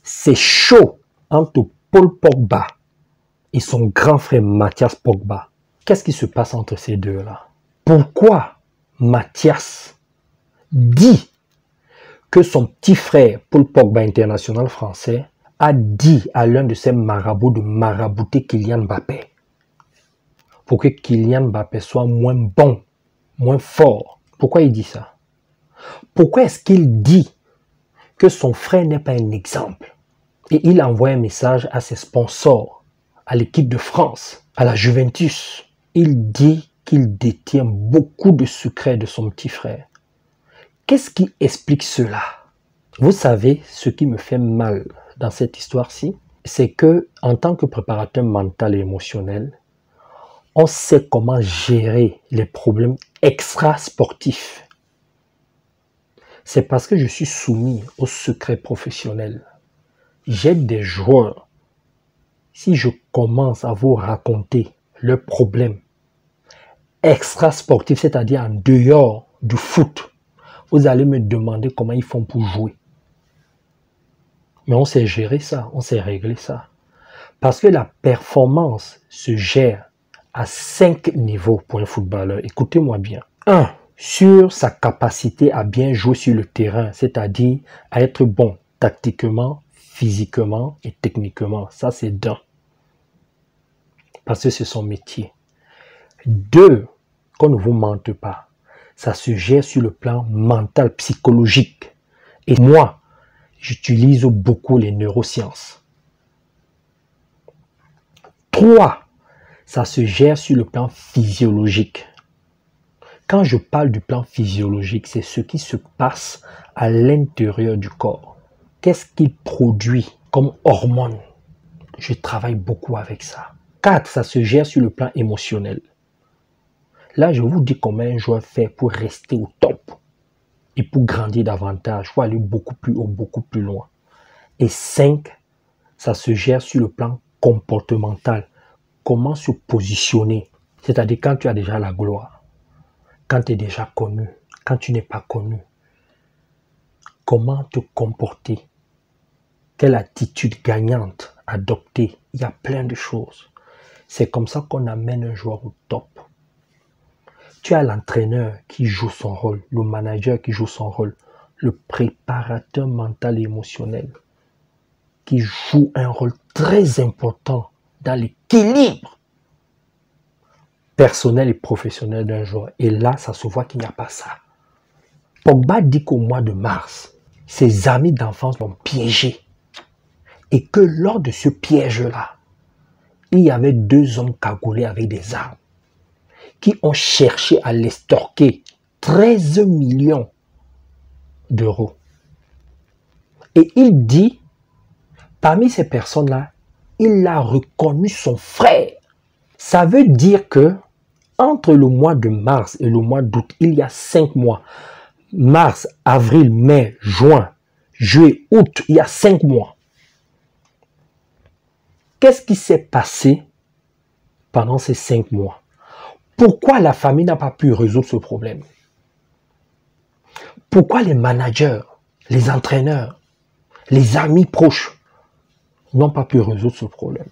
C'est chaud entre Paul Pogba et son grand frère Mathias Pogba. Qu'est-ce qui se passe entre ces deux-là? Pourquoi Mathias dit que son petit frère, Paul Pogba, international français, a dit à l'un de ses marabouts de marabouter Kylian Mbappé pour que Kylian Mbappé soit moins bon, moins fort? Pourquoi il dit ça? Pourquoi est-ce qu'il dit que son frère n'est pas un exemple? Et il envoie un message à ses sponsors, à l'équipe de France, à la Juventus. Il dit qu'il détient beaucoup de secrets de son petit frère. Qu'est-ce qui explique cela? Vous savez, ce qui me fait mal dans cette histoire-ci, c'est que en tant que préparateur mental et émotionnel, on sait comment gérer les problèmes extra-sportifs. C'est parce que je suis soumis au secret professionnel. J'ai des joueurs. Si je commence à vous raconter leurs problèmes extra-sportifs, c'est-à-dire en dehors du foot, vous allez me demander comment ils font pour jouer. Mais on sait gérer ça, on sait régler ça. Parce que la performance se gère à 5 niveaux pour un footballeur. Écoutez-moi bien. 1. Sur sa capacité à bien jouer sur le terrain, c'est-à-dire à être bon tactiquement, physiquement et techniquement. Ça, c'est d'un. Parce que c'est son métier. 2. Qu'on ne vous mente pas. Ça se gère sur le plan mental, psychologique. Et moi, j'utilise beaucoup les neurosciences. 3. Ça se gère sur le plan physiologique. Quand je parle du plan physiologique, c'est ce qui se passe à l'intérieur du corps. Qu'est-ce qu'il produit comme hormones? Je travaille beaucoup avec ça. 4. Ça se gère sur le plan émotionnel. Là, je vous dis comment un joueur fait pour rester au top et pour grandir davantage, pour aller beaucoup plus haut, beaucoup plus loin. Et 5, ça se gère sur le plan comportemental. Comment se positionner, c'est-à-dire quand tu as déjà la gloire, quand tu es déjà connu, quand tu n'es pas connu. Comment te comporter, quelle attitude gagnante adopter. Il y a plein de choses. C'est comme ça qu'on amène un joueur au top. Tu as l'entraîneur qui joue son rôle, le manager qui joue son rôle, le préparateur mental et émotionnel qui joue un rôle très important dans l'équilibre personnel et professionnel d'un joueur. Et là, ça se voit qu'il n'y a pas ça. Pogba dit qu'au mois de mars, ses amis d'enfance l'ont piégé. Et que lors de ce piège-là, il y avait 2 hommes cagoulés avec des armes qui ont cherché à l'estorquer 13 millions d'euros. Et il dit, parmi ces personnes-là, il a reconnu son frère. Ça veut dire que entre le mois de mars et le mois d'août, il y a 5 mois. Mars, avril, mai, juin, juillet, août, il y a 5 mois. Qu'est-ce qui s'est passé pendant ces 5 mois? Pourquoi la famille n'a pas pu résoudre ce problème? Pourquoi les managers, les entraîneurs, les amis proches n'ont pas pu résoudre ce problème?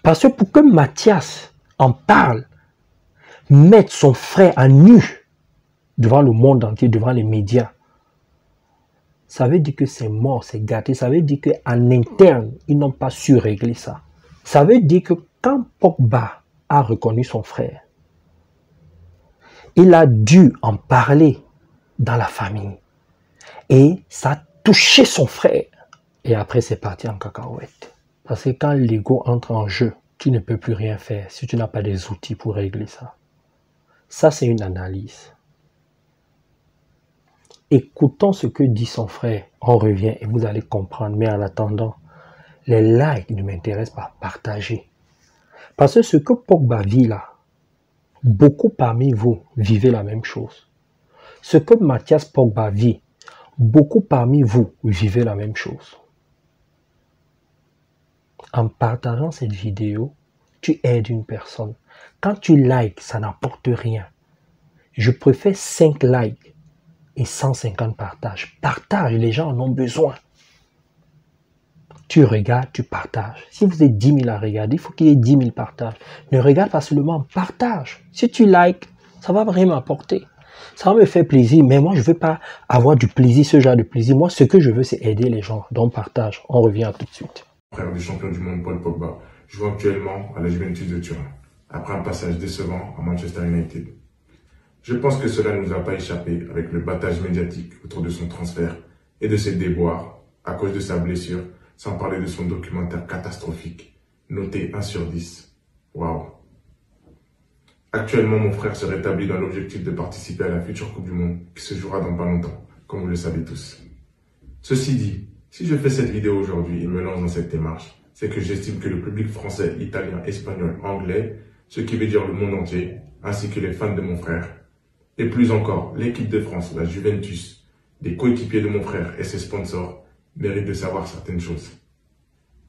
Parce que pour que Mathias en parle, mette son frère à nu devant le monde entier, devant les médias, ça veut dire que c'est mort, c'est gâté. Ça veut dire qu'en interne, ils n'ont pas su régler ça. Ça veut dire que quand Pogba a reconnu son frère, il a dû en parler dans la famille. Et ça a touché son frère. Et après, c'est parti en cacahuète. Parce que quand l'ego entre en jeu, tu ne peux plus rien faire si tu n'as pas des outils pour régler ça. Ça, c'est une analyse. Écoutons ce que dit son frère. On revient et vous allez comprendre. Mais en attendant, les likes ne m'intéressent pas. Partagez. Parce que ce que Pogba vit là, beaucoup parmi vous vivez la même chose. Ce que Mathias Pogba vit, beaucoup parmi vous vivez la même chose. En partageant cette vidéo, tu aides une personne. Quand tu likes, ça n'apporte rien. Je préfère 5 likes et 150 partages. Partage, les gens en ont besoin. Tu regardes, tu partages. Si vous êtes 10 000 à regarder, il faut qu'il y ait 10 000 partages. Ne regarde pas seulement, partage. Si tu likes, ça va vraiment apporter. Ça va me faire plaisir, mais moi, je ne veux pas avoir du plaisir, ce genre de plaisir. Moi, ce que je veux, c'est aider les gens. Donc, partage. On revient tout de suite. Frère du champion du monde Paul Pogba joue actuellement à la Juventus de Turin, après un passage décevant à Manchester United. Je pense que cela ne nous a pas échappé avec le battage médiatique autour de son transfert et de ses déboires à cause de sa blessure, sans parler de son documentaire catastrophique, noté 1 sur 10. Waouh! Actuellement, mon frère se rétablit dans l'objectif de participer à la future Coupe du Monde qui se jouera dans pas longtemps, comme vous le savez tous. Ceci dit, si je fais cette vidéo aujourd'hui et me lance dans cette démarche, c'est que j'estime que le public français, italien, espagnol, anglais, ce qui veut dire le monde entier, ainsi que les fans de mon frère, et plus encore l'équipe de France, la Juventus, des coéquipiers de mon frère et ses sponsors, méritent de savoir certaines choses,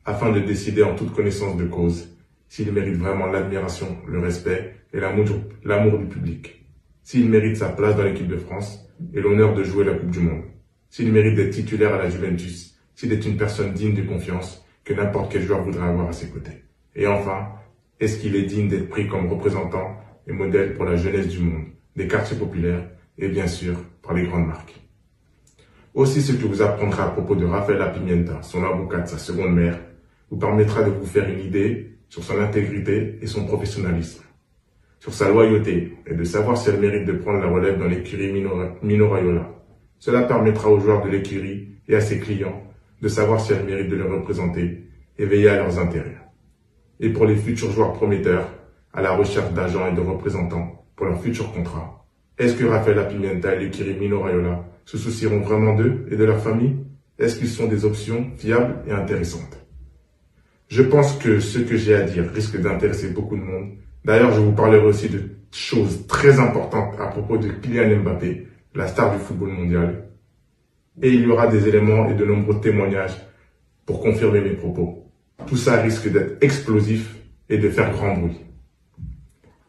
afin de décider en toute connaissance de cause s'il mérite vraiment l'admiration, le respect et l'amour du public, s'il mérite sa place dans l'équipe de France et l'honneur de jouer la Coupe du Monde, s'il mérite d'être titulaire à la Juventus, s'il est une personne digne de confiance que n'importe quel joueur voudrait avoir à ses côtés. Et enfin, est-ce qu'il est digne d'être pris comme représentant et modèle pour la jeunesse du monde, des quartiers populaires et bien sûr par les grandes marques. Aussi, ce que vous apprendrez à propos de Rafaela Pimienta, son avocate, sa seconde mère, vous permettra de vous faire une idée sur son intégrité et son professionnalisme, sur sa loyauté et de savoir si elle mérite de prendre la relève dans l'écurie Mino Raiola. Cela permettra aux joueurs de l'écurie et à ses clients de savoir si elle mérite de les représenter et veiller à leurs intérêts. Et pour les futurs joueurs prometteurs, à la recherche d'agents et de représentants pour leurs futurs contrats, est-ce que Rafaela Pimienta et l'écurie Mino Raiola se soucieront vraiment d'eux et de leur famille? Est-ce qu'ils sont des options fiables et intéressantes? Je pense que ce que j'ai à dire risque d'intéresser beaucoup de monde. D'ailleurs, je vous parlerai aussi de choses très importantes à propos de Kylian Mbappé, la star du football mondial. Et il y aura des éléments et de nombreux témoignages pour confirmer mes propos. Tout ça risque d'être explosif et de faire grand bruit.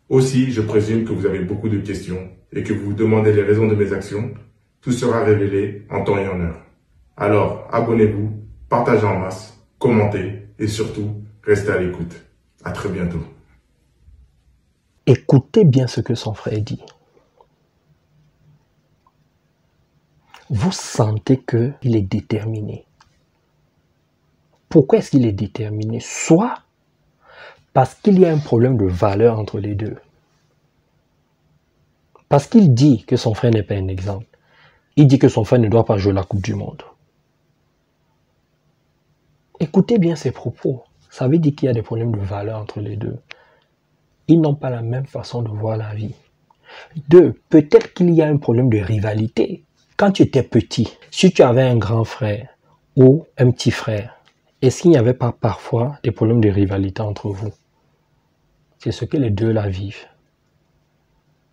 Aussi, je présume que vous avez beaucoup de questions et que vous vous demandez les raisons de mes actions. Tout sera révélé en temps et en heure. Alors, abonnez-vous, partagez en masse, commentez et surtout, restez à l'écoute. À très bientôt. Écoutez bien ce que son frère dit. Vous sentez qu'il est déterminé. Pourquoi est-ce qu'il est déterminé? Soit parce qu'il y a un problème de valeur entre les deux. Parce qu'il dit que son frère n'est pas un exemple. Il dit que son frère ne doit pas jouer la Coupe du Monde. Écoutez bien ses propos. Ça veut dire qu'il y a des problèmes de valeur entre les deux. Ils n'ont pas la même façon de voir la vie. Deux, peut-être qu'il y a un problème de rivalité. Quand tu étais petit, si tu avais un grand frère ou un petit frère, est-ce qu'il n'y avait pas parfois des problèmes de rivalité entre vous? C'est ce que les deux là vivent.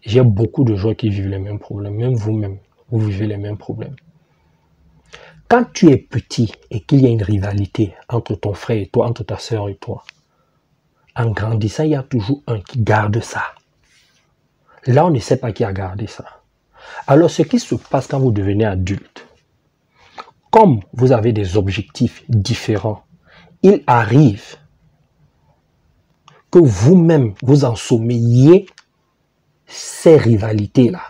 J'ai beaucoup de gens qui vivent les mêmes problèmes, même vous-même, vous vivez les mêmes problèmes. Quand tu es petit et qu'il y a une rivalité entre ton frère et toi, entre ta soeur et toi, en grandissant, il y a toujours un qui garde ça. Là, on ne sait pas qui a gardé ça. Alors, ce qui se passe quand vous devenez adulte, comme vous avez des objectifs différents, il arrive que vous-même, vous ensommeillez ces rivalités-là.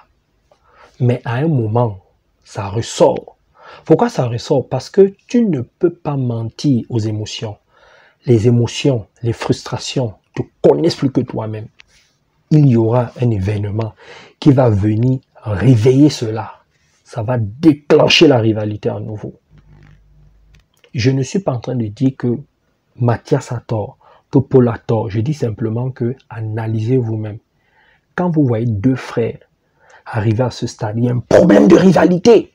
Mais à un moment, ça ressort. Pourquoi ça ressort? Parce que tu ne peux pas mentir aux émotions. Les émotions, les frustrations, tu connais plus que toi-même. Il y aura un événement qui va venir réveiller cela. Ça va déclencher la rivalité à nouveau. Je ne suis pas en train de dire que Mathias a tort, que Paul a tort. Je dis simplement que analysez vous-même. Quand vous voyez deux frères arriver à ce stade, il y a un problème de rivalité.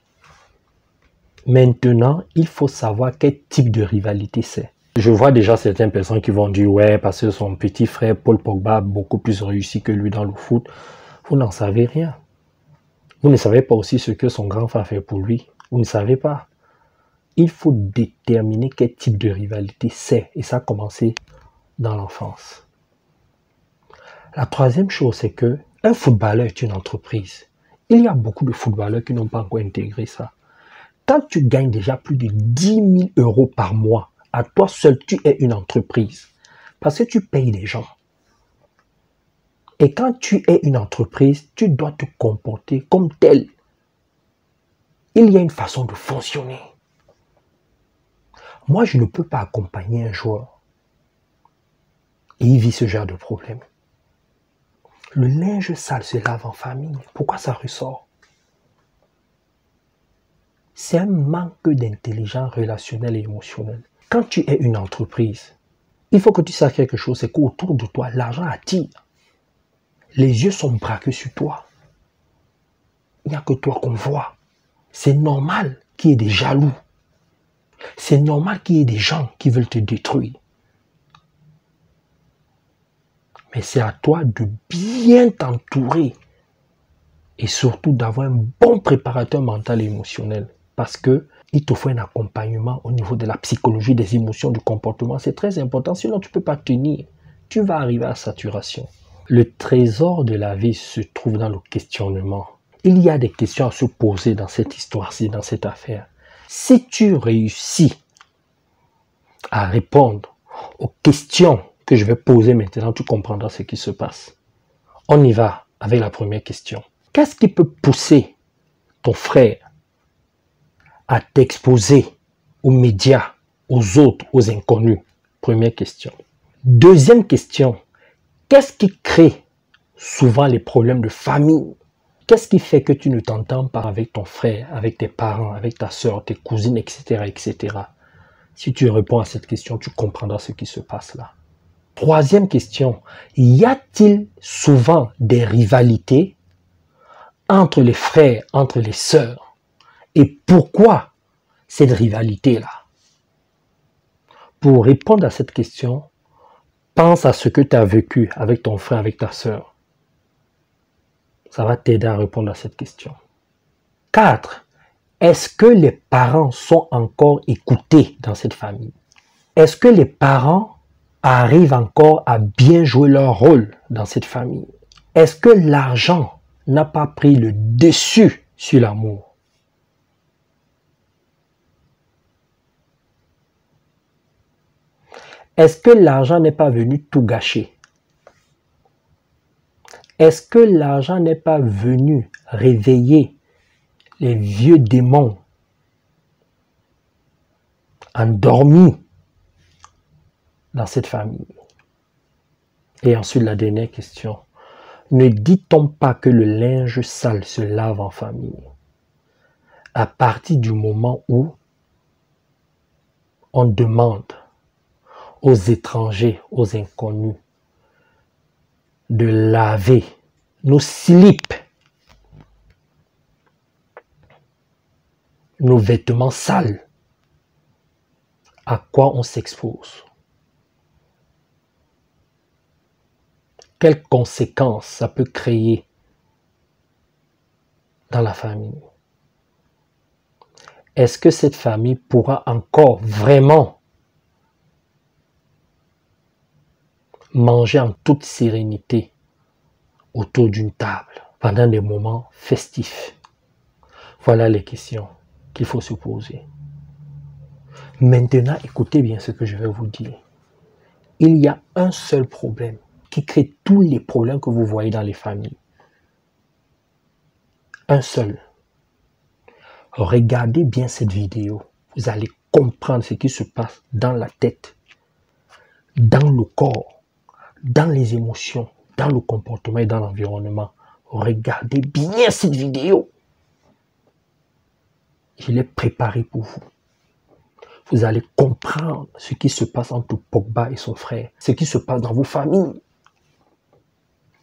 Maintenant, il faut savoir quel type de rivalité c'est. Je vois déjà certaines personnes qui vont dire « Ouais, parce que son petit frère Paul Pogba a beaucoup plus réussi que lui dans le foot. » Vous n'en savez rien. Vous ne savez pas aussi ce que son grand frère fait pour lui. Vous ne savez pas. Il faut déterminer quel type de rivalité c'est. Et ça a commencé dans l'enfance. La troisième chose, c'est que un footballeur est une entreprise. Il y a beaucoup de footballeurs qui n'ont pas encore intégré ça. Quand tu gagnes déjà plus de 10 000 € par mois à toi seul, tu es une entreprise. Parce que tu payes les gens. Et quand tu es une entreprise, tu dois te comporter comme tel. Il y a une façon de fonctionner. Moi, je ne peux pas accompagner un joueur. Et il vit ce genre de problème. Le linge sale se lave en famille. Pourquoi ça ressort? C'est un manque d'intelligence relationnelle et émotionnelle. Quand tu es une entreprise, il faut que tu saches quelque chose, c'est qu'autour de toi, l'argent attire. Les yeux sont braqués sur toi. Il n'y a que toi qu'on voit. C'est normal qu'il y ait des jaloux. C'est normal qu'il y ait des gens qui veulent te détruire. Mais c'est à toi de bien t'entourer et surtout d'avoir un bon préparateur mental et émotionnel parce qu'il te faut un accompagnement au niveau de la psychologie, des émotions, du comportement. C'est très important, sinon tu ne peux pas tenir. Tu vas arriver à saturation. Le trésor de la vie se trouve dans le questionnement. Il y a des questions à se poser dans cette histoire-ci, dans cette affaire. Si tu réussis à répondre aux questions que je vais poser maintenant, tu comprendras ce qui se passe. On y va avec la première question. Qu'est-ce qui peut pousser ton frère à t'exposer aux médias, aux autres, aux inconnus? Première question. Deuxième question. Qu'est-ce qui crée souvent les problèmes de famille? Qu'est-ce qui fait que tu ne t'entends pas avec ton frère, avec tes parents, avec ta soeur, tes cousines, etc., etc. Si tu réponds à cette question, tu comprendras ce qui se passe là. Troisième question. Y a-t-il souvent des rivalités entre les frères, entre les sœurs? Et pourquoi cette rivalité-là? Pour répondre à cette question, pense à ce que tu as vécu avec ton frère, avec ta sœur. Ça va t'aider à répondre à cette question. 4. Est-ce que les parents sont encore écoutés dans cette famille? Est-ce que les parents arrivent encore à bien jouer leur rôle dans cette famille? Est-ce que l'argent n'a pas pris le dessus sur l'amour? Est-ce que l'argent n'est pas venu tout gâcher? Est-ce que l'argent n'est pas venu réveiller les vieux démons endormis dans cette famille? Et ensuite, la dernière question. Ne dit-on pas que le linge sale se lave en famille? À partir du moment où on demande aux étrangers, aux inconnus, de laver nos slips, nos vêtements sales, à quoi on s'expose? Quelles conséquences ça peut créer dans la famille? Est-ce que cette famille pourra encore vraiment manger en toute sérénité autour d'une table pendant des moments festifs? Voilà les questions qu'il faut se poser. Maintenant, écoutez bien ce que je vais vous dire. Il y a un seul problème qui crée tous les problèmes que vous voyez dans les familles. Un seul. Regardez bien cette vidéo. Vous allez comprendre ce qui se passe dans la tête, dans le corps, dans les émotions, dans le comportement et dans l'environnement. Regardez bien cette vidéo. Je l'ai préparée pour vous. Vous allez comprendre ce qui se passe entre Pogba et son frère, ce qui se passe dans vos familles,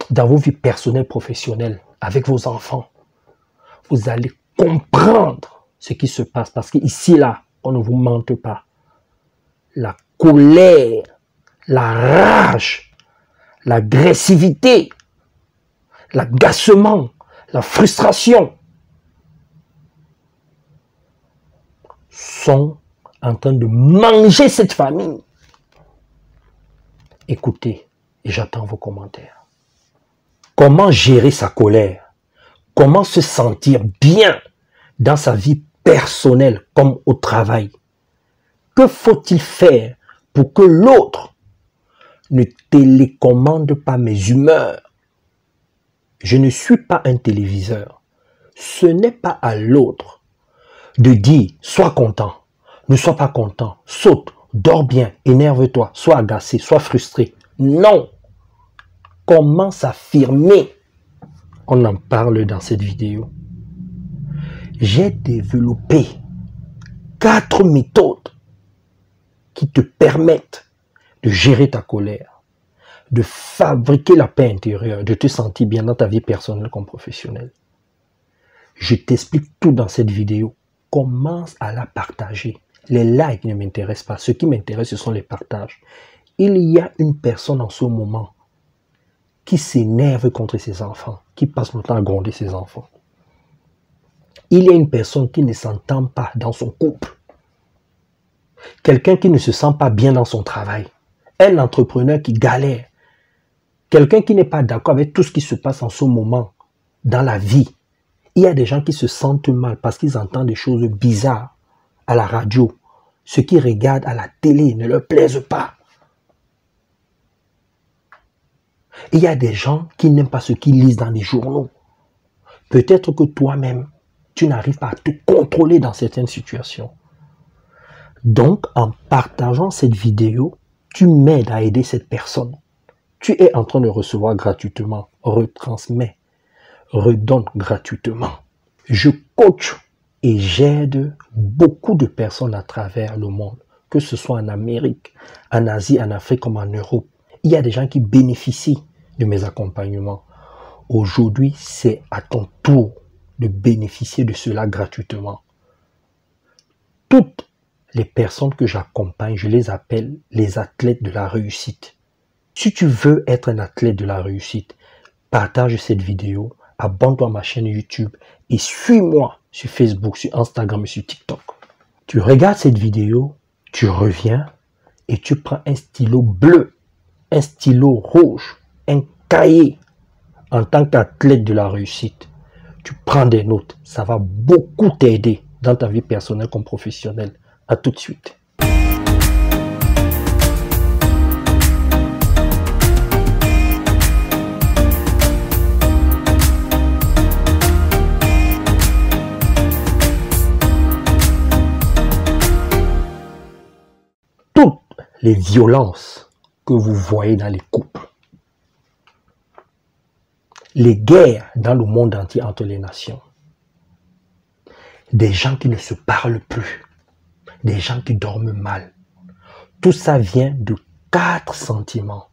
dans vos vies personnelles, professionnelles, avec vos enfants. Vous allez comprendre ce qui se passe parce qu'ici, là, on ne vous mente pas. La colère, la rage, l'agressivité, l'agacement, la frustration sont en train de manger cette famille. Écoutez, et j'attends vos commentaires. Comment gérer sa colère? Comment se sentir bien dans sa vie personnelle comme au travail? Que faut-il faire pour que l'autre ne télécommande pas mes humeurs? Je ne suis pas un téléviseur. Ce n'est pas à l'autre de dire « sois content, ne sois pas content, saute, dors bien, énerve-toi, sois agacé, sois frustré ». Non. Commence à affirmer. On en parle dans cette vidéo. J'ai développé 4 méthodes qui te permettent de gérer ta colère, de fabriquer la paix intérieure, de te sentir bien dans ta vie personnelle comme professionnelle. Je t'explique tout dans cette vidéo. Commence à la partager. Les likes ne m'intéressent pas. Ce qui m'intéresse, ce sont les partages. Il y a une personne en ce moment qui s'énerve contre ses enfants, qui passe le temps à gronder ses enfants. Il y a une personne qui ne s'entend pas dans son couple. Quelqu'un qui ne se sent pas bien dans son travail. Un entrepreneur qui galère. Quelqu'un qui n'est pas d'accord avec tout ce qui se passe en ce moment dans la vie. Il y a des gens qui se sentent mal parce qu'ils entendent des choses bizarres à la radio. Ce qu'ils regardent à la télé ne leur plaise pas. Il y a des gens qui n'aiment pas ce qu'ils lisent dans les journaux. Peut-être que toi-même, tu n'arrives pas à te contrôler dans certaines situations. Donc, en partageant cette vidéo, tu m'aides à aider cette personne. Tu es en train de recevoir gratuitement, retransmets, redonne gratuitement. Je coach et j'aide beaucoup de personnes à travers le monde, que ce soit en Amérique, en Asie, en Afrique comme en Europe. Il y a des gens qui bénéficient de mes accompagnements. Aujourd'hui, c'est à ton tour de bénéficier de cela gratuitement. Toutes les personnes que j'accompagne, je les appelle les athlètes de la réussite. Si tu veux être un athlète de la réussite, partage cette vidéo, abonne-toi à ma chaîne YouTube et suis-moi sur Facebook, sur Instagram et sur TikTok. Tu regardes cette vidéo, tu reviens et tu prends un stylo bleu, un stylo rouge, un cahier en tant qu'athlète de la réussite. Tu prends des notes, ça va beaucoup t'aider dans ta vie personnelle comme professionnelle. À tout de suite. Toutes les violences que vous voyez dans les couples, les guerres dans le monde entier entre les nations, des gens qui ne se parlent plus, des gens qui dorment mal. Tout ça vient de 4 sentiments,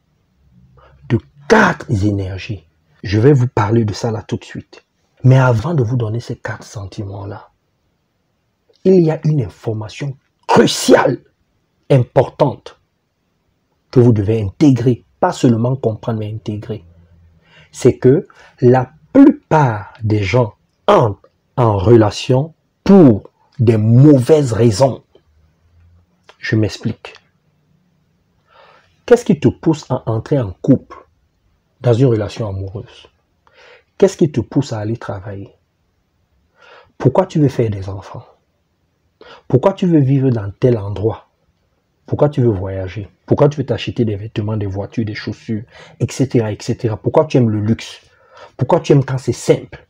de 4 énergies. Je vais vous parler de ça là tout de suite. Mais avant de vous donner ces 4 sentiments-là, il y a une information cruciale, importante, que vous devez intégrer. Pas seulement comprendre, mais intégrer. C'est que la plupart des gens entrent en relation pour des mauvaises raisons. Je m'explique. Qu'est-ce qui te pousse à entrer en couple dans une relation amoureuse? Qu'est-ce qui te pousse à aller travailler? Pourquoi tu veux faire des enfants? Pourquoi tu veux vivre dans tel endroit? Pourquoi tu veux voyager? Pourquoi tu veux t'acheter des vêtements, des voitures, des chaussures, etc., etc. Pourquoi tu aimes le luxe? Pourquoi tu aimes quand c'est simple?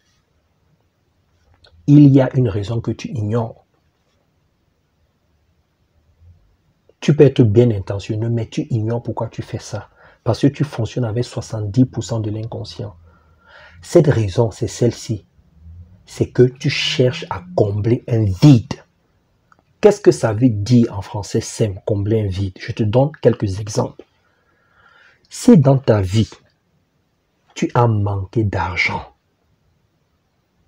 Il y a une raison que tu ignores. Tu peux être bien intentionné, mais tu ignores pourquoi tu fais ça. Parce que tu fonctionnes avec 70% de l'inconscient. Cette raison, c'est celle-ci. C'est que tu cherches à combler un vide. Qu'est-ce que ça veut dire en français simple, combler un vide? Je te donne quelques exemples. Si dans ta vie, tu as manqué d'argent,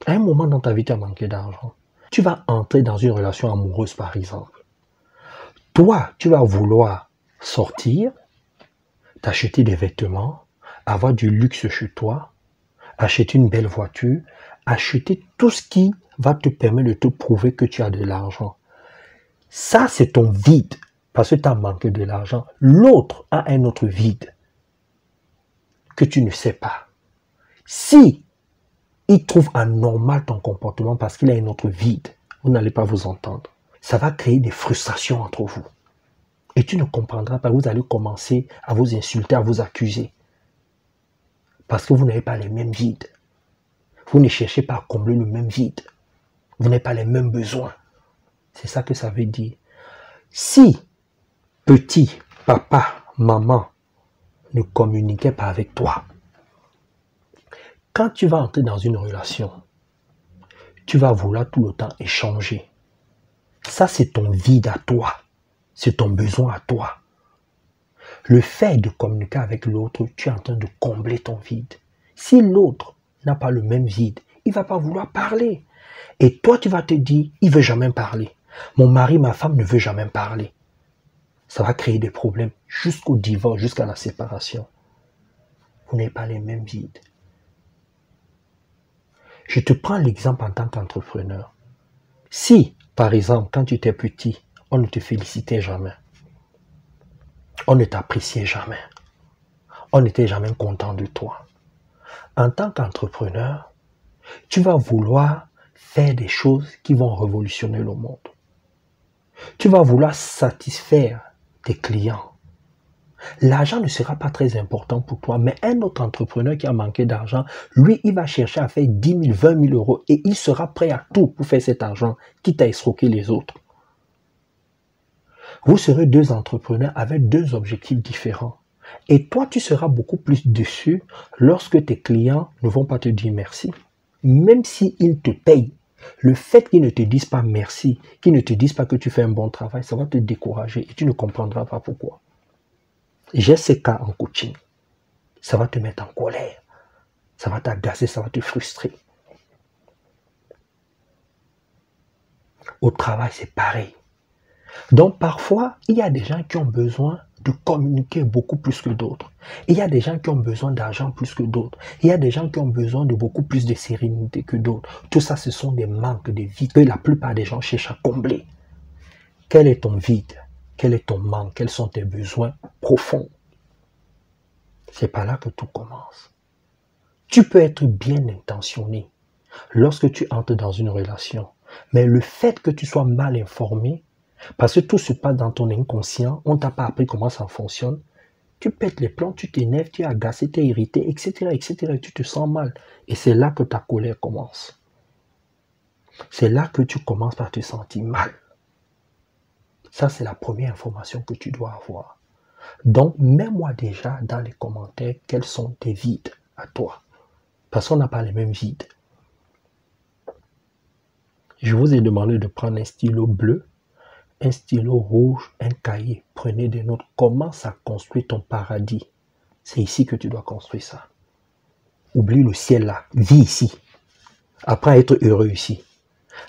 à un moment dans ta vie, tu as manqué d'argent, tu vas entrer dans une relation amoureuse par exemple. Toi, tu vas vouloir sortir, t'acheter des vêtements, avoir du luxe chez toi, acheter une belle voiture, acheter tout ce qui va te permettre de te prouver que tu as de l'argent. Ça, c'est ton vide, parce que tu as manqué de l'argent. L'autre a un autre vide que tu ne sais pas. Si il trouve anormal ton comportement parce qu'il a un autre vide, vous n'allez pas vous entendre. Ça va créer des frustrations entre vous. Et tu ne comprendras pas, vous allez commencer à vous insulter, à vous accuser. Parce que vous n'avez pas les mêmes vides. Vous ne cherchez pas à combler le même vide. Vous n'avez pas les mêmes besoins. C'est ça que ça veut dire. Si petit, papa, maman ne communiquaient pas avec toi, quand tu vas entrer dans une relation, tu vas vouloir tout le temps échanger. Ça, c'est ton vide à toi. C'est ton besoin à toi. Le fait de communiquer avec l'autre, tu es en train de combler ton vide. Si l'autre n'a pas le même vide, il ne va pas vouloir parler. Et toi, tu vas te dire, il ne veut jamais parler. Mon mari, ma femme ne veut jamais parler. Ça va créer des problèmes jusqu'au divorce, jusqu'à la séparation. Vous n'avez pas les mêmes vides. Je te prends l'exemple en tant qu'entrepreneur. Si, par exemple, quand tu étais petit, on ne te félicitait jamais, on ne t'appréciait jamais, on n'était jamais content de toi. En tant qu'entrepreneur, tu vas vouloir faire des choses qui vont révolutionner le monde. Tu vas vouloir satisfaire tes clients. L'argent ne sera pas très important pour toi, mais un autre entrepreneur qui a manqué d'argent, lui, il va chercher à faire 10 000, 20 000 euros et il sera prêt à tout pour faire cet argent, quitte à escroquer les autres. Vous serez deux entrepreneurs avec deux objectifs différents. Et toi, tu seras beaucoup plus déçu lorsque tes clients ne vont pas te dire merci. Même s'ils te payent, le fait qu'ils ne te disent pas merci, qu'ils ne te disent pas que tu fais un bon travail, ça va te décourager et tu ne comprendras pas pourquoi. J'ai ces cas en coaching. Ça va te mettre en colère. Ça va t'agacer, ça va te frustrer. Au travail, c'est pareil. Donc parfois, il y a des gens qui ont besoin de communiquer beaucoup plus que d'autres. Il y a des gens qui ont besoin d'argent plus que d'autres. Il y a des gens qui ont besoin de beaucoup plus de sérénité que d'autres. Tout ça, ce sont des manques de vie que la plupart des gens cherchent à combler. Quel est ton vide? Quel est ton manque? Quels sont tes besoins profonds? C'est par là que tout commence. Tu peux être bien intentionné lorsque tu entres dans une relation, mais le fait que tu sois mal informé, parce que tout se passe dans ton inconscient, on ne t'a pas appris comment ça fonctionne, tu pètes les plombs, tu t'énerves, tu es agacé, tu es irrité, etc., etc., et tu te sens mal. Et c'est là que ta colère commence. C'est là que tu commences par te sentir mal. Ça, c'est la première information que tu dois avoir. Donc, mets-moi déjà dans les commentaires quels sont tes vides à toi. Parce qu'on n'a pas les mêmes vides. Je vous ai demandé de prendre un stylo bleu, un stylo rouge, un cahier. Prenez des notes. Commence à construire ton paradis. C'est ici que tu dois construire ça. Oublie le ciel là. Vis ici. Apprends à être heureux ici.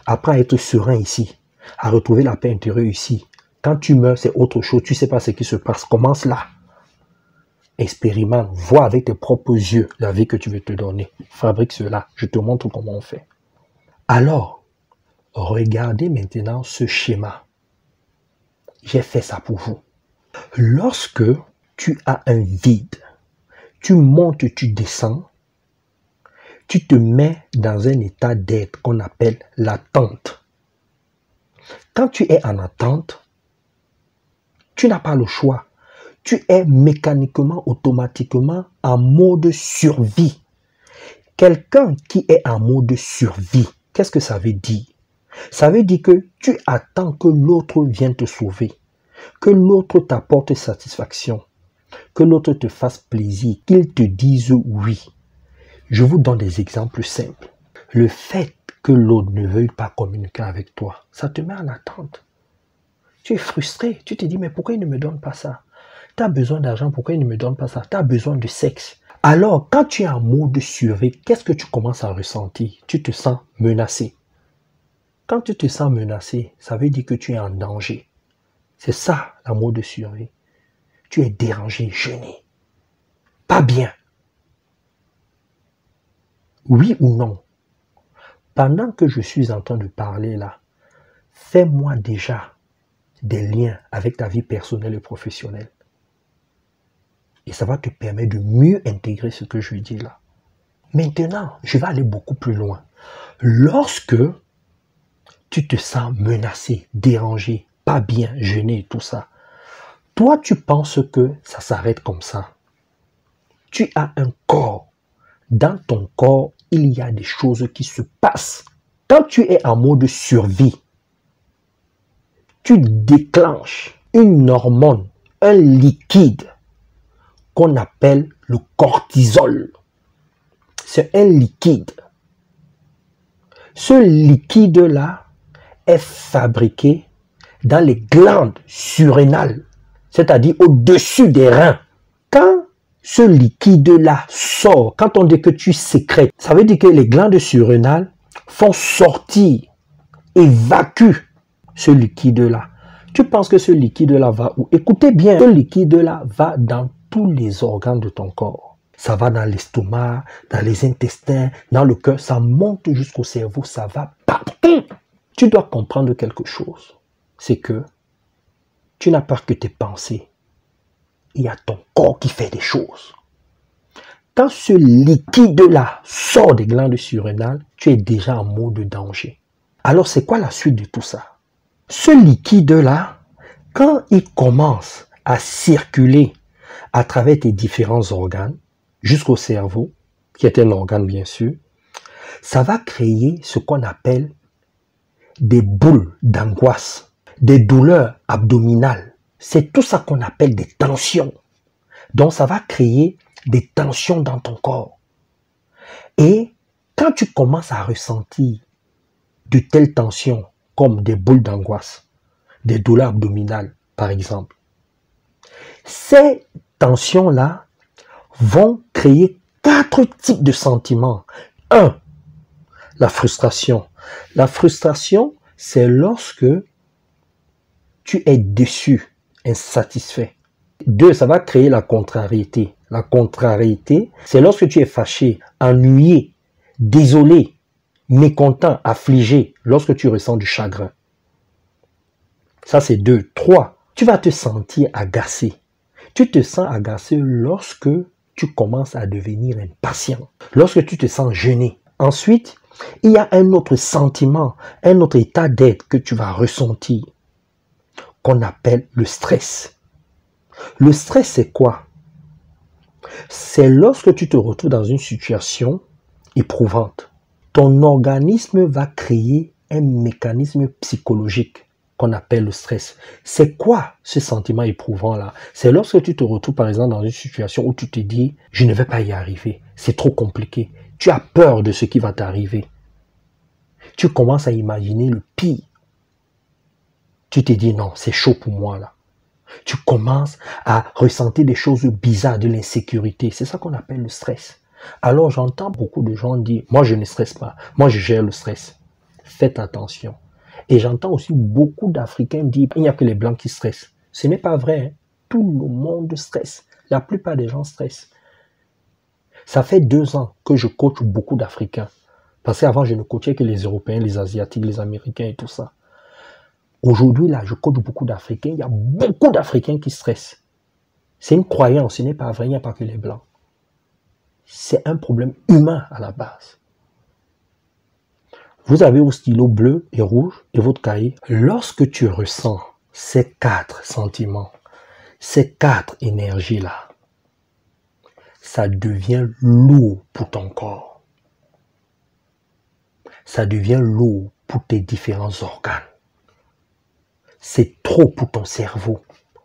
Apprends à être serein ici. À retrouver la paix intérieure ici. Quand tu meurs, c'est autre chose. Tu ne sais pas ce qui se passe. Commence là. Expérimente. Vois avec tes propres yeux la vie que tu veux te donner. Fabrique cela. Je te montre comment on fait. Alors, regardez maintenant ce schéma. J'ai fait ça pour vous. Lorsque tu as un vide, tu montes, tu descends, tu te mets dans un état d'être qu'on appelle l'attente. Quand tu es en attente, tu n'as pas le choix. Tu es mécaniquement, automatiquement en mode survie. Quelqu'un qui est en mode survie, qu'est-ce que ça veut dire? Ça veut dire que tu attends que l'autre vienne te sauver, que l'autre t'apporte satisfaction, que l'autre te fasse plaisir, qu'il te dise oui. Je vous donne des exemples simples. Le fait que l'autre ne veuille pas communiquer avec toi, ça te met en attente. Tu es frustré, tu te dis mais pourquoi il ne me donne pas ça? Tu as besoin d'argent, pourquoi il ne me donne pas ça? Tu as besoin de sexe. Alors quand tu es en mode survie, qu'est-ce que tu commences à ressentir? Tu te sens menacé. Quand tu te sens menacé, ça veut dire que tu es en danger. C'est ça, la mode survie. Tu es dérangé, gêné. Pas bien. Oui ou non? Pendant que je suis en train de parler là, fais-moi déjà des liens avec ta vie personnelle et professionnelle. Et ça va te permettre de mieux intégrer ce que je dis là. Maintenant, je vais aller beaucoup plus loin. Lorsque tu te sens menacé, dérangé, pas bien, gêné et tout ça. Toi, tu penses que ça s'arrête comme ça. Tu as un corps. Dans ton corps, il y a des choses qui se passent. Quand tu es en mode survie, tu déclenches une hormone, un liquide qu'on appelle le cortisol. C'est un liquide. Ce liquide-là est fabriqué dans les glandes surrénales, c'est-à-dire au-dessus des reins. Quand ce liquide-là sort, quand on dit que tu sécrètes, ça veut dire que les glandes surrénales font sortir, évacuent ce liquide-là. Tu penses que ce liquide-là va où? Écoutez bien, ce liquide-là va dans tous les organes de ton corps. Ça va dans l'estomac, dans les intestins, dans le cœur, ça monte jusqu'au cerveau, ça va partout. Tu dois comprendre quelque chose, c'est que tu n'as pas que tes pensées. Il y a ton corps qui fait des choses. Quand ce liquide-là sort des glandes surrénales, tu es déjà en mode danger. Alors c'est quoi la suite de tout ça? Ce liquide-là, quand il commence à circuler à travers tes différents organes, jusqu'au cerveau, qui est un organe bien sûr, ça va créer ce qu'on appelle des boules d'angoisse, des douleurs abdominales. C'est tout ça qu'on appelle des tensions. Donc ça va créer des tensions dans ton corps. Et quand tu commences à ressentir de telles tensions, comme des boules d'angoisse, des douleurs abdominales par exemple, ces tensions-là vont créer 4 types de sentiments. 1. La frustration. La frustration, c'est lorsque tu es déçu, insatisfait. 2. Ça va créer la contrariété. La contrariété, c'est lorsque tu es fâché, ennuyé, désolé, mécontent, affligé, lorsque tu ressens du chagrin. Ça, c'est 2. 3. Tu vas te sentir agacé. Tu te sens agacé lorsque tu commences à devenir impatient, lorsque tu te sens gêné. Ensuite, il y a un autre sentiment, un autre état d'être que tu vas ressentir, qu'on appelle le stress. Le stress, c'est quoi? C'est lorsque tu te retrouves dans une situation éprouvante. Ton organisme va créer un mécanisme psychologique qu'on appelle le stress. C'est quoi ce sentiment éprouvant-là? C'est lorsque tu te retrouves par exemple dans une situation où tu te dis « je ne vais pas y arriver, c'est trop compliqué ». Tu as peur de ce qui va t'arriver. Tu commences à imaginer le pire. Tu te dis « non, c'est chaud pour moi là ». Tu commences à ressentir des choses bizarres, de l'insécurité. C'est ça qu'on appelle le stress. Alors j'entends beaucoup de gens dire « moi je ne stresse pas, moi je gère le stress ». Faites attention. Et j'entends aussi beaucoup d'Africains dire « il n'y a que les Blancs qui stressent ». Ce n'est pas vrai. Hein. Tout le monde stresse. La plupart des gens stressent. Ça fait 2 ans que je coach beaucoup d'Africains. Parce qu'avant, je ne coachais que les Européens, les Asiatiques, les Américains et tout ça. Aujourd'hui, là, je coach beaucoup d'Africains. Il y a beaucoup d'Africains qui stressent. C'est une croyance, ce n'est pas vrai, il n'y a pas que les Blancs. C'est un problème humain à la base. Vous avez vos stylos bleus et rouges et votre cahier. Lorsque tu ressens ces 4 sentiments, ces 4 énergies-là, ça devient lourd pour ton corps. Ça devient lourd pour tes différents organes. C'est trop pour ton cerveau,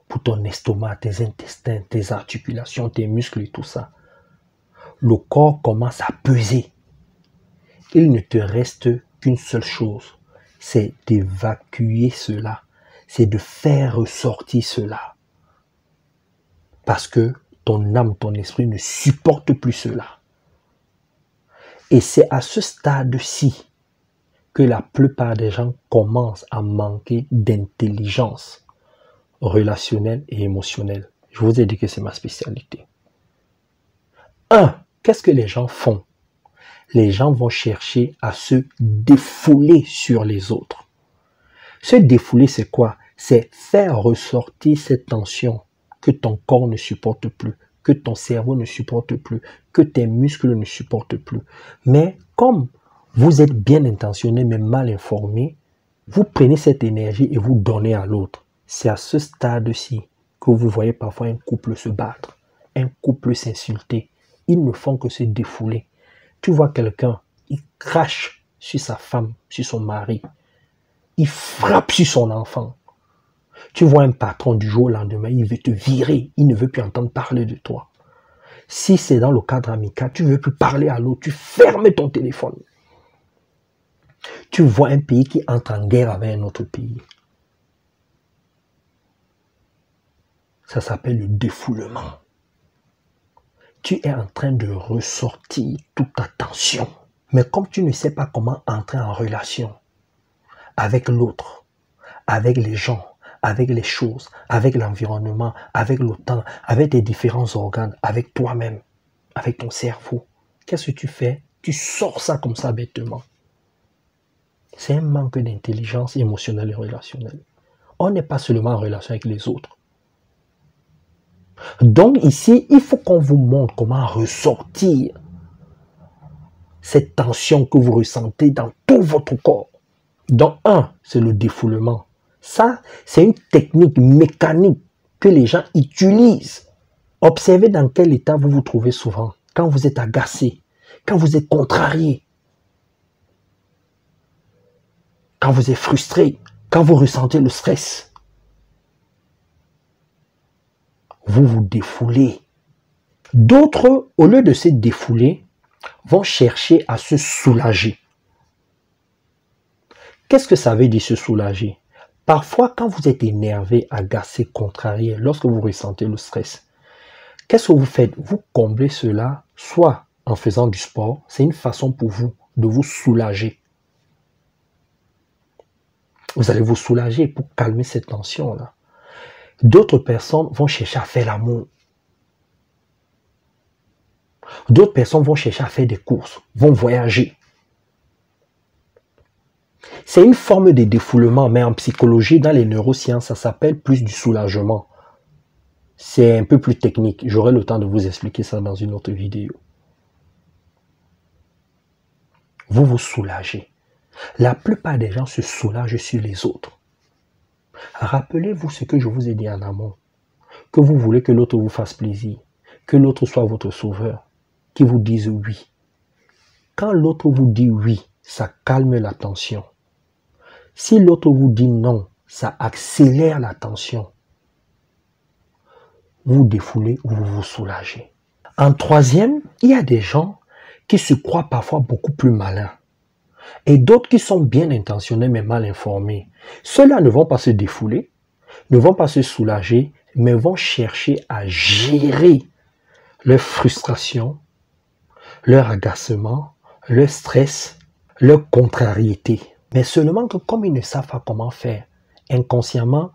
pour ton estomac, tes intestins, tes articulations, tes muscles et tout ça. Le corps commence à peser. Il ne te reste qu'une seule chose, c'est d'évacuer cela, c'est de faire ressortir cela. Parce que ton âme, ton esprit ne supporte plus cela. Et c'est à ce stade-ci que la plupart des gens commencent à manquer d'intelligence relationnelle et émotionnelle. Je vous ai dit que c'est ma spécialité. 1. Qu'est-ce que les gens font? Les gens vont chercher à se défouler sur les autres. Se défouler, c'est quoi? C'est faire ressortir cette tension que ton corps ne supporte plus, que ton cerveau ne supporte plus, que tes muscles ne supportent plus. Mais comme vous êtes bien intentionné mais mal informé, Vous prenez cette énergie et vous donnez à l'autre. C'est à ce stade-ci que vous voyez parfois un couple se battre, un couple s'insulter. Ils ne font que se défouler. Tu vois quelqu'un, il crache sur sa femme, sur son mari. Il frappe sur son enfant. Tu vois un patron du jour au lendemain, il veut te virer. Il ne veut plus entendre parler de toi. Si c'est dans le cadre amical, tu ne veux plus parler à l'autre. Tu fermes ton téléphone. Tu vois un pays qui entre en guerre avec un autre pays. Ça s'appelle le défoulement. Tu es en train de ressortir toute ta tension. Mais comme tu ne sais pas comment entrer en relation avec l'autre, avec les gens, avec les choses, avec l'environnement, avec le temps, avec tes différents organes, avec toi-même, avec ton cerveau, qu'est-ce que tu fais? Tu sors ça comme ça bêtement. C'est un manque d'intelligence émotionnelle et relationnelle. On n'est pas seulement en relation avec les autres. Donc ici, il faut qu'on vous montre comment ressortir cette tension que vous ressentez dans tout votre corps. Donc c'est le défoulement. Ça, c'est une technique mécanique que les gens utilisent. Observez dans quel état vous vous trouvez souvent. Quand vous êtes agacé, quand vous êtes contrarié, quand vous êtes frustré, quand vous ressentez le stress. Vous vous défoulez. D'autres, au lieu de se défouler, vont chercher à se soulager. Qu'est-ce que ça veut dire se soulager? Parfois, quand vous êtes énervé, agacé, contrarié, lorsque vous ressentez le stress, qu'est-ce que vous faites? Vous comblez cela, soit en faisant du sport, c'est une façon pour vous de vous soulager. Vous allez vous soulager pour calmer cette tension-là. D'autres personnes vont chercher à faire l'amour. D'autres personnes vont chercher à faire des courses, vont voyager. C'est une forme de défoulement, mais en psychologie, dans les neurosciences, ça s'appelle plus du soulagement. C'est un peu plus technique. J'aurai le temps de vous expliquer ça dans une autre vidéo. Vous vous soulagez. La plupart des gens se soulagent sur les autres. Rappelez-vous ce que je vous ai dit en amont. Que vous voulez que l'autre vous fasse plaisir. Que l'autre soit votre sauveur. Qu'il vous dise oui. Quand l'autre vous dit oui, ça calme la tension. Si l'autre vous dit non, ça accélère la tension. Vous défoulez ou vous vous soulagez. En troisième, il y a des gens qui se croient parfois beaucoup plus malins. Et d'autres qui sont bien intentionnés mais mal informés. Ceux-là ne vont pas se défouler, ne vont pas se soulager, mais vont chercher à gérer leur frustration, leur agacement, leur stress, leur contrariété. Mais seulement que comme ils ne savent pas comment faire, inconsciemment,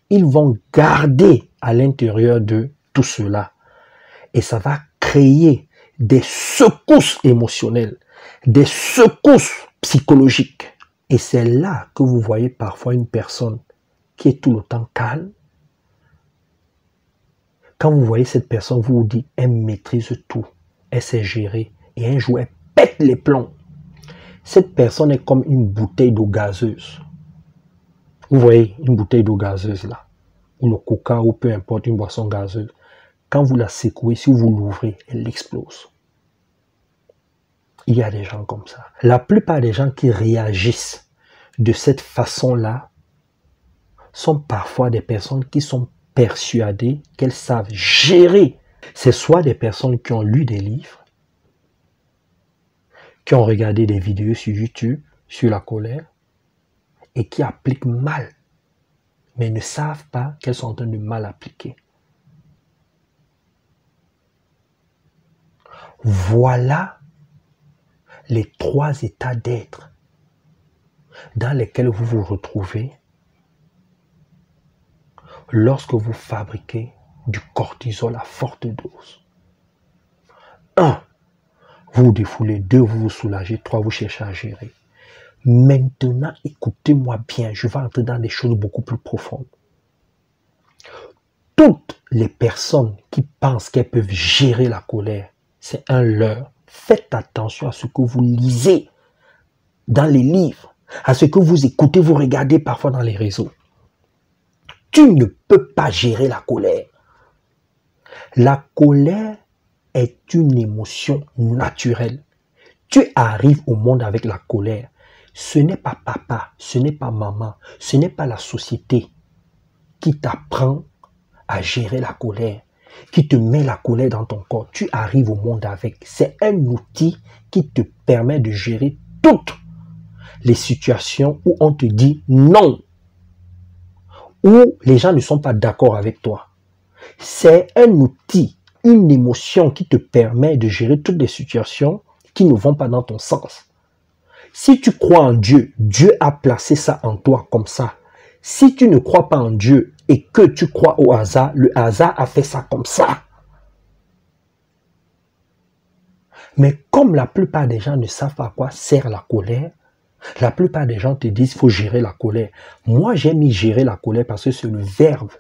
ils vont garder à l'intérieur de tout cela. Et ça va créer des secousses émotionnelles, des secousses psychologiques. Et c'est là que vous voyez parfois une personne qui est tout le temps calme. Quand vous voyez cette personne, vous vous dites, elle maîtrise tout, elle sait gérer. Et un jour, elle pète les plombs. Cette personne est comme une bouteille d'eau gazeuse. Vous voyez une bouteille d'eau gazeuse là, ou le coca, ou peu importe, une boisson gazeuse. Quand vous la secouez, si vous l'ouvrez, elle explose. Il y a des gens comme ça. La plupart des gens qui réagissent de cette façon-là sont parfois des personnes qui sont persuadées qu'elles savent gérer. C'est soit des personnes qui ont lu des livres, qui ont regardé des vidéos sur YouTube, sur la colère, et qui appliquent mal, mais ne savent pas qu'elles sont en train de mal appliquer. Voilà les 3 états d'être dans lesquels vous vous retrouvez lorsque vous fabriquez du cortisol à forte dose. 1. Vous vous défoulez. 2. Vous vous soulagez. 3. Vous cherchez à gérer. Maintenant, écoutez-moi bien. Je vais entrer dans des choses beaucoup plus profondes. Toutes les personnes qui pensent qu'elles peuvent gérer la colère, c'est un leurre. Faites attention à ce que vous lisez dans les livres, à ce que vous écoutez, vous regardez parfois dans les réseaux. Tu ne peux pas gérer la colère. La colère est une émotion naturelle. Tu arrives au monde avec la colère. Ce n'est pas papa, ce n'est pas maman, ce n'est pas la société qui t'apprend à gérer la colère, qui te met la colère dans ton corps. Tu arrives au monde avec. C'est un outil qui te permet de gérer toutes les situations où on te dit non, où les gens ne sont pas d'accord avec toi. C'est un outil, une émotion qui te permet de gérer toutes les situations qui ne vont pas dans ton sens. Si tu crois en Dieu, Dieu a placé ça en toi comme ça. Si tu ne crois pas en Dieu et que tu crois au hasard, le hasard a fait ça comme ça. Mais comme la plupart des gens ne savent pas à quoi sert la colère, la plupart des gens te disent qu'il faut gérer la colère. Moi, j'ai mis gérer la colère parce que c'est le verbe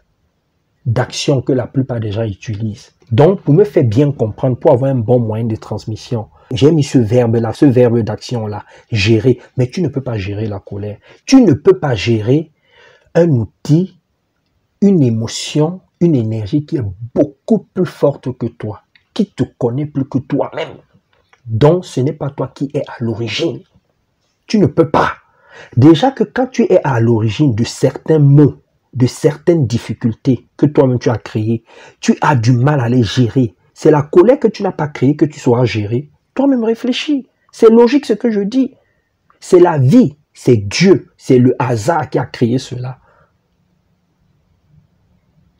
d'action que la plupart des gens utilisent. Donc, pour me faire bien comprendre, pour avoir un bon moyen de transmission, j'ai mis ce verbe-là, ce verbe d'action-là, gérer. Mais tu ne peux pas gérer la colère. Tu ne peux pas gérer un outil, une émotion, une énergie qui est beaucoup plus forte que toi, qui te connaît plus que toi-même. Donc, ce n'est pas toi qui es à l'origine. Tu ne peux pas. Déjà que quand tu es à l'origine de certains mots, de certaines difficultés que toi-même tu as créées, tu as du mal à les gérer. C'est la colère que tu n'as pas créée que tu sauras gérer. Toi-même réfléchis. C'est logique ce que je dis. C'est la vie, c'est Dieu, c'est le hasard qui a créé cela.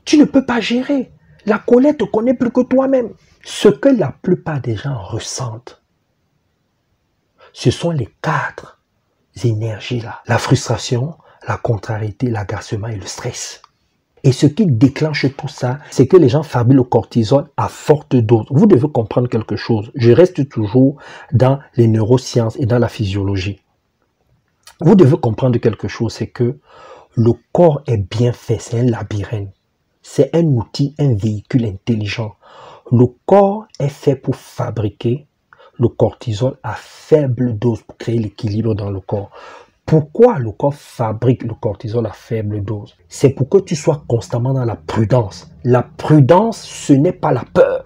Tu ne peux pas gérer. La colère te connaît plus que toi-même. Ce que la plupart des gens ressentent, ce sont les 4 énergies-là. La frustration, la contrariété, l'agacement et le stress. Et ce qui déclenche tout ça, c'est que les gens fabriquent le cortisol à forte dose. Vous devez comprendre quelque chose. Je reste toujours dans les neurosciences et dans la physiologie. Vous devez comprendre quelque chose, c'est que le corps est bien fait, c'est un labyrinthe. C'est un outil, un véhicule intelligent. Le corps est fait pour fabriquer le cortisol à faible dose pour créer l'équilibre dans le corps. Pourquoi le corps fabrique le cortisol à faible dose? C'est pour que tu sois constamment dans la prudence. La prudence, ce n'est pas la peur.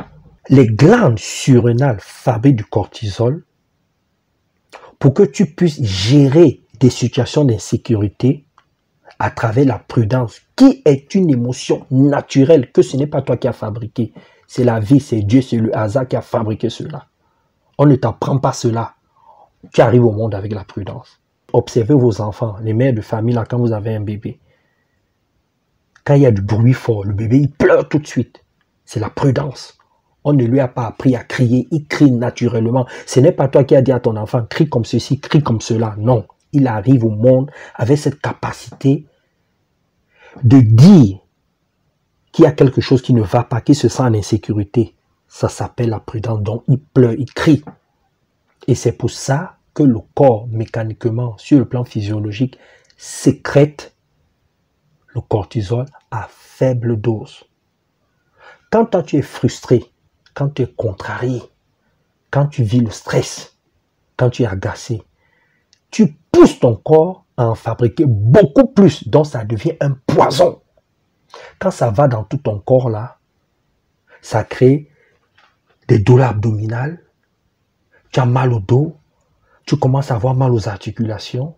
Les glandes surrénales fabriquent du cortisol pour que tu puisses gérer des situations d'insécurité à travers la prudence, qui est une émotion naturelle que ce n'est pas toi qui as fabriqué. C'est la vie, c'est Dieu, c'est le hasard qui a fabriqué cela. On ne t'apprend pas cela. Tu arrives au monde avec la prudence. Observez vos enfants, les mères de famille, là, quand vous avez un bébé. Quand il y a du bruit fort, le bébé, il pleure tout de suite. C'est la prudence. On ne lui a pas appris à crier, il crie naturellement. Ce n'est pas toi qui as dit à ton enfant, crie comme ceci, crie comme cela. Non, il arrive au monde avec cette capacité de dire qu'il y a quelque chose qui ne va pas, qu'il se sent en insécurité. Ça s'appelle la prudence. Donc, il pleure, il crie. Et c'est pour ça que le corps, mécaniquement, sur le plan physiologique, sécrète le cortisol à faible dose. Quand toi, tu es frustré, quand tu es contrarié, quand tu vis le stress, quand tu es agacé, tu pousses ton corps à en fabriquer beaucoup plus. Donc, ça devient un poison. Quand ça va dans tout ton corps, là, ça crée des douleurs abdominales, tu as mal au dos, tu commences à avoir mal aux articulations,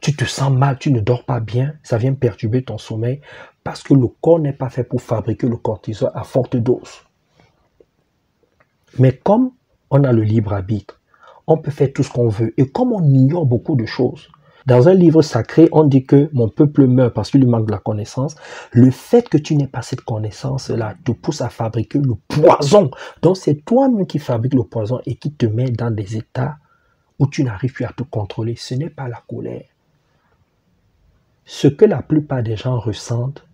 tu te sens mal, tu ne dors pas bien, ça vient perturber ton sommeil parce que le corps n'est pas fait pour fabriquer le cortisol à forte dose. Mais comme on a le libre arbitre, on peut faire tout ce qu'on veut et comme on ignore beaucoup de choses, dans un livre sacré, on dit que mon peuple meurt parce qu'il lui manque de la connaissance. Le fait que tu n'aies pas cette connaissance-là te pousse à fabriquer le poison. Donc, c'est toi-même qui fabrique le poison et qui te met dans des états où tu n'arrives plus à te contrôler. Ce n'est pas la colère. Ce que la plupart des gens ressentent,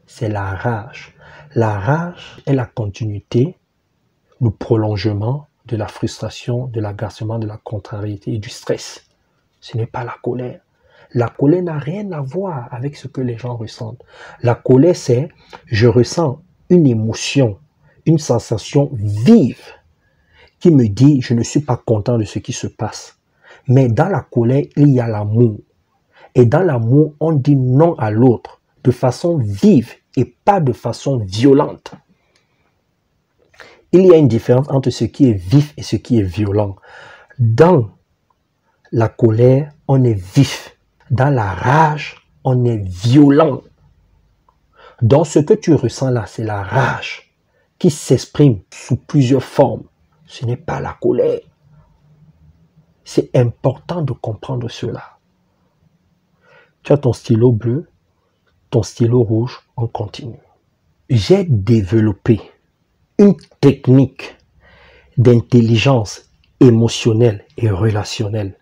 c'est la rage. La rage est la continuité, le prolongement de la frustration, de l'agacement, de la contrariété et du stress. Ce n'est pas la colère. La colère n'a rien à voir avec ce que les gens ressentent. La colère, c'est je ressens une émotion, une sensation vive qui me dit je ne suis pas content de ce qui se passe. Mais dans la colère, il y a l'amour. Et dans l'amour, on dit non à l'autre de façon vive et pas de façon violente. Il y a une différence entre ce qui est vif et ce qui est violent. Dans la colère, on est vif. Dans la rage, on est violent. Donc ce que tu ressens là, c'est la rage qui s'exprime sous plusieurs formes. Ce n'est pas la colère. C'est important de comprendre cela. Tu as ton stylo bleu, ton stylo rouge, on continue. J'ai développé une technique d'intelligence émotionnelle et relationnelle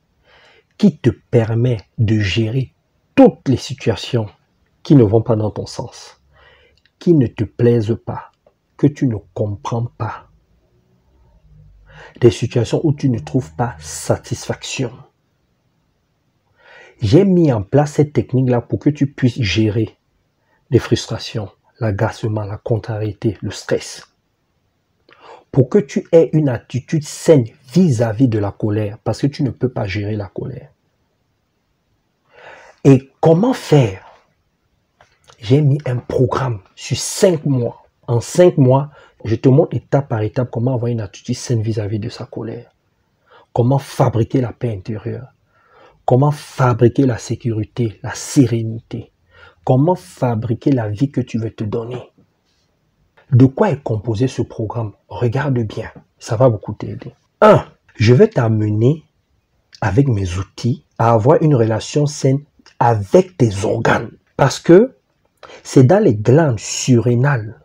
qui te permet de gérer toutes les situations qui ne vont pas dans ton sens, qui ne te plaisent pas, que tu ne comprends pas. Des situations où tu ne trouves pas satisfaction. J'ai mis en place cette technique-là pour que tu puisses gérer les frustrations, l'agacement, la contrariété, le stress. Pour que tu aies une attitude saine vis-à-vis de la colère, parce que tu ne peux pas gérer la colère. Et comment faire? J'ai mis un programme sur 5 mois. En 5 mois, je te montre étape par étape comment avoir une attitude saine vis-à-vis de sa colère. Comment fabriquer la paix intérieure. Comment fabriquer la sécurité, la sérénité. Comment fabriquer la vie que tu veux te donner. De quoi est composé ce programme? Regarde bien, ça va beaucoup t'aider. 1. Je vais t'amener avec mes outils à avoir une relation saine avec tes organes. Parce que c'est dans les glandes surrénales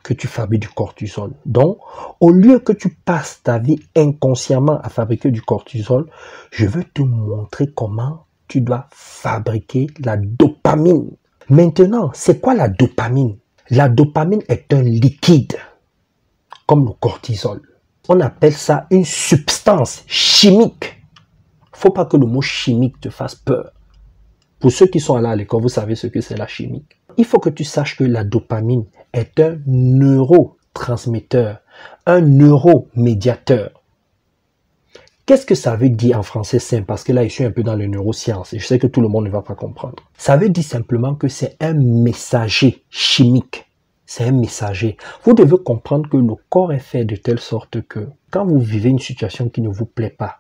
que tu fabriques du cortisol. Donc, au lieu que tu passes ta vie inconsciemment à fabriquer du cortisol, je veux te montrer comment tu dois fabriquer la dopamine. Maintenant, c'est quoi la dopamine? La dopamine est un liquide, comme le cortisol. On appelle ça une substance chimique. Il ne faut pas que le mot chimique te fasse peur. Pour ceux qui sont allés à l'école, vous savez ce que c'est la chimique. Il faut que tu saches que la dopamine est un neurotransmetteur, un neuromédiateur. Qu'est-ce que ça veut dire en français simple? Parce que là, je suis un peu dans les neurosciences et je sais que tout le monde ne va pas comprendre. Ça veut dire simplement que c'est un messager chimique. C'est un messager. Vous devez comprendre que le corps est fait de telle sorte que quand vous vivez une situation qui ne vous plaît pas,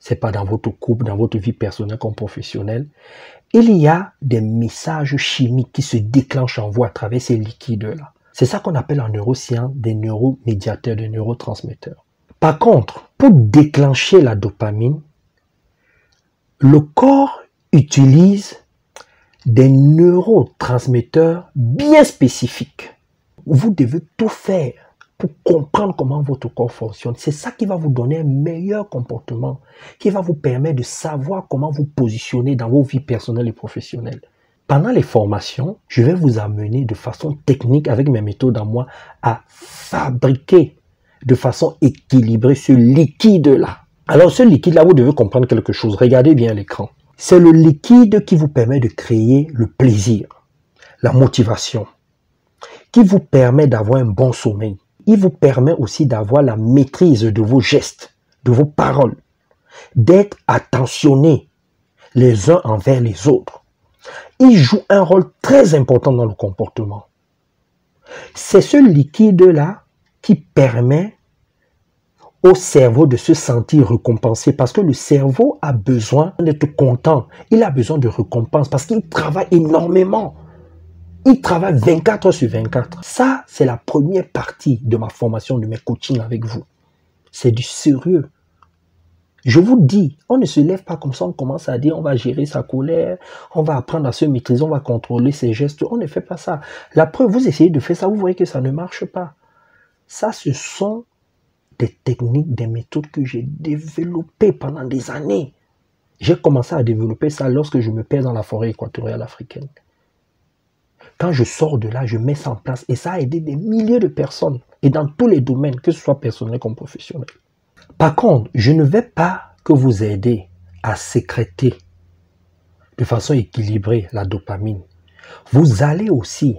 c'est pas dans votre couple, dans votre vie personnelle comme professionnelle, il y a des messages chimiques qui se déclenchent en vous à travers ces liquides-là. C'est ça qu'on appelle en neurosciences des neuromédiateurs, des neurotransmetteurs. Par contre, pour déclencher la dopamine, le corps utilise des neurotransmetteurs bien spécifiques. Vous devez tout faire pour comprendre comment votre corps fonctionne. C'est ça qui va vous donner un meilleur comportement, qui va vous permettre de savoir comment vous positionner dans vos vies personnelles et professionnelles. Pendant les formations, je vais vous amener de façon technique, avec mes méthodes à moi, à fabriquer de façon équilibrée ce liquide-là. Alors ce liquide-là, vous devez comprendre quelque chose. Regardez bien l'écran. C'est le liquide qui vous permet de créer le plaisir, la motivation, qui vous permet d'avoir un bon sommeil. Il vous permet aussi d'avoir la maîtrise de vos gestes, de vos paroles, d'être attentionnés les uns envers les autres. Il joue un rôle très important dans le comportement. C'est ce liquide-là qui permet au cerveau de se sentir récompensé parce que le cerveau a besoin d'être content. Il a besoin de récompense parce qu'il travaille énormément. Il travaille 24 heures sur 24. Ça, c'est la première partie de ma formation, de mes coachings avec vous. C'est du sérieux. Je vous dis, on ne se lève pas comme ça, on commence à dire on va gérer sa colère, on va apprendre à se maîtriser, on va contrôler ses gestes. On ne fait pas ça. La preuve, vous essayez de faire ça, vous voyez que ça ne marche pas. Ça, ce sont des techniques, des méthodes que j'ai développées pendant des années. J'ai commencé à développer ça lorsque je me perds dans la forêt équatoriale africaine. Quand je sors de là, je mets ça en place et ça a aidé des milliers de personnes et dans tous les domaines, que ce soit personnel comme professionnel. Par contre, je ne vais pas que vous aider à sécréter de façon équilibrée la dopamine. Vous allez aussi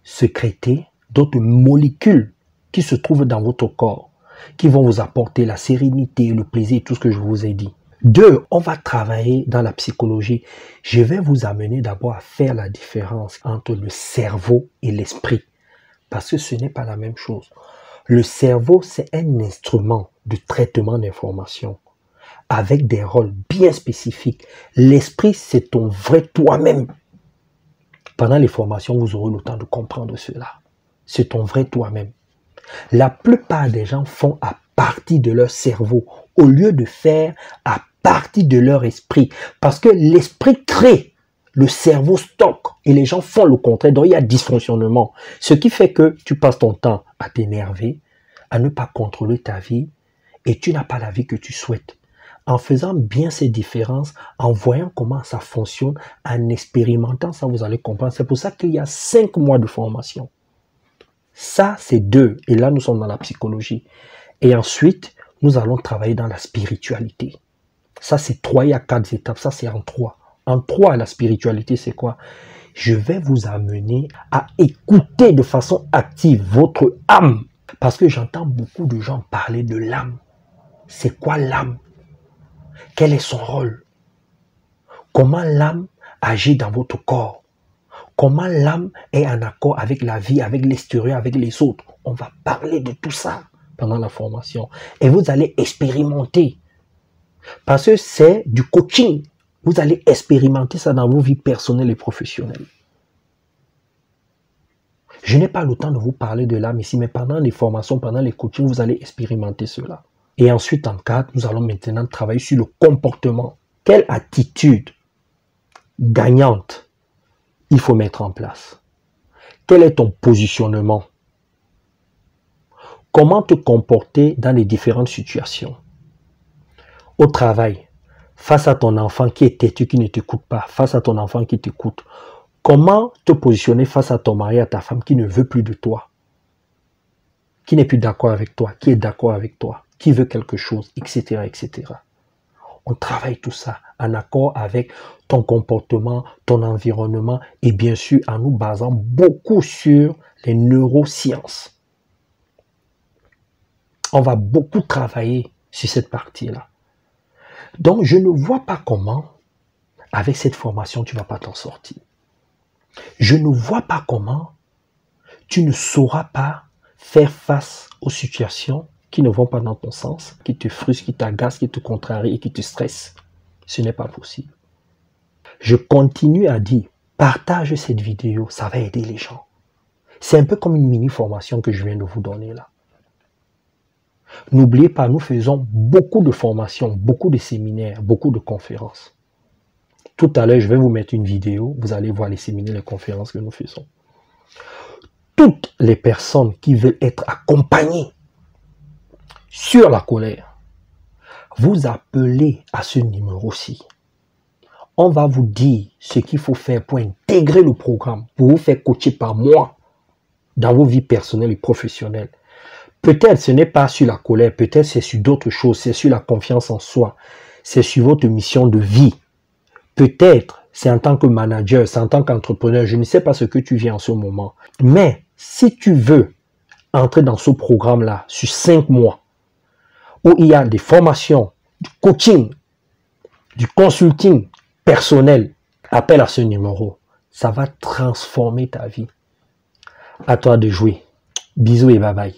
sécréter d'autres molécules qui se trouvent dans votre corps, qui vont vous apporter la sérénité, le plaisir, tout ce que je vous ai dit. 2, on va travailler dans la psychologie. Je vais vous amener d'abord à faire la différence entre le cerveau et l'esprit. Parce que ce n'est pas la même chose. Le cerveau, c'est un instrument de traitement d'informations avec des rôles bien spécifiques. L'esprit, c'est ton vrai toi-même. Pendant les formations, vous aurez le temps de comprendre cela. C'est ton vrai toi-même. La plupart des gens font à partir de leur cerveau au lieu de faire à partir de leur esprit. Parce que l'esprit crée, le cerveau stocke et les gens font le contraire. Donc il y a dysfonctionnement. Ce qui fait que tu passes ton temps à t'énerver, à ne pas contrôler ta vie et tu n'as pas la vie que tu souhaites. En faisant bien ces différences, en voyant comment ça fonctionne, en expérimentant ça, vous allez comprendre. C'est pour ça qu'il y a 5 mois de formation. Ça, c'est 2. Et là, nous sommes dans la psychologie. Et ensuite, nous allons travailler dans la spiritualité. Ça, c'est 3. Il y a 4 étapes. Ça, c'est en 3. En 3, la spiritualité, c'est quoi? Je vais vous amener à écouter de façon active votre âme. Parce que j'entends beaucoup de gens parler de l'âme. C'est quoi l'âme? Quel est son rôle? Comment l'âme agit dans votre corps? Comment l'âme est en accord avec la vie, avec l'extérieur, avec les autres? On va parler de tout ça pendant la formation. Et vous allez expérimenter. Parce que c'est du coaching. Vous allez expérimenter ça dans vos vies personnelles et professionnelles. Je n'ai pas le temps de vous parler de l'âme ici, mais pendant les formations, pendant les coachings, vous allez expérimenter cela. Et ensuite, en 4, nous allons maintenant travailler sur le comportement. Quelle attitude gagnante il faut mettre en place? Quel est ton positionnement? Comment te comporter dans les différentes situations? Au travail, face à ton enfant qui est têtu, qui ne t'écoute pas, face à ton enfant qui t'écoute, comment te positionner face à ton mari, à ta femme qui ne veut plus de toi, qui n'est plus d'accord avec toi, qui est d'accord avec toi, qui veut quelque chose, etc., etc. On travaille tout ça en accord avec ton comportement, ton environnement et bien sûr en nous basant beaucoup sur les neurosciences. On va beaucoup travailler sur cette partie-là. Donc, je ne vois pas comment, avec cette formation, tu ne vas pas t'en sortir. Je ne vois pas comment tu ne sauras pas faire face aux situations qui ne vont pas dans ton sens, qui te frustrent, qui t'agacent, qui te contrarient et qui te stressent. Ce n'est pas possible. Je continue à dire, partage cette vidéo, ça va aider les gens. C'est un peu comme une mini-formation que je viens de vous donner là. N'oubliez pas, nous faisons beaucoup de formations, beaucoup de séminaires, beaucoup de conférences. Tout à l'heure, je vais vous mettre une vidéo, vous allez voir les séminaires, les conférences que nous faisons. Toutes les personnes qui veulent être accompagnées sur la colère, vous appelez à ce numéro-ci. On va vous dire ce qu'il faut faire pour intégrer le programme, pour vous faire coacher par moi dans vos vies personnelles et professionnelles. Peut-être ce n'est pas sur la colère, peut-être c'est sur d'autres choses, c'est sur la confiance en soi, c'est sur votre mission de vie. Peut-être c'est en tant que manager, c'est en tant qu'entrepreneur, je ne sais pas ce que tu vis en ce moment. Mais si tu veux entrer dans ce programme-là sur 5 mois, où il y a des formations, du coaching, du consulting personnel, appelle à ce numéro. Ça va transformer ta vie. À toi de jouer. Bisous et bye bye.